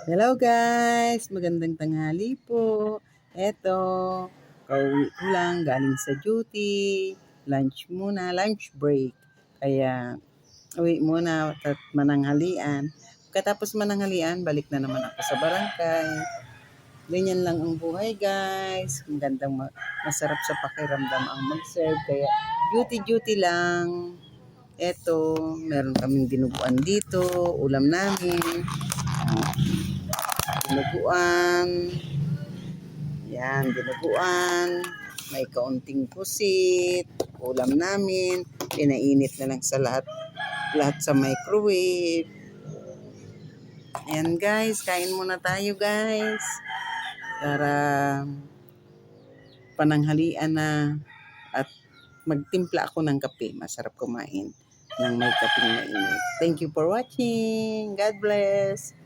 Hello guys! Magandang tanghali po. Eto, kauwi ko lang galing sa duty. Lunch muna, lunch break. Kaya, uwi muna at mananghalian. Pagkatapos mananghalian, balik na naman ako sa barangay. Ganyan lang ang buhay guys. Magandang masarap sa pakiramdam ang mag-serve. Kaya, duty-duty lang. Eto, meron kaming dinuguan dito. Ulam namin. Dinuguan. Yan, dinuguan. May kaunting pusit. Ulam namin. Pinainit na lang sa lahat sa microwave. Ayan guys, kain muna tayo guys. Para pananghalian na at magtimpla ako ng kape. Masarap kumain ng may kapeng mainit. Thank you for watching. God bless.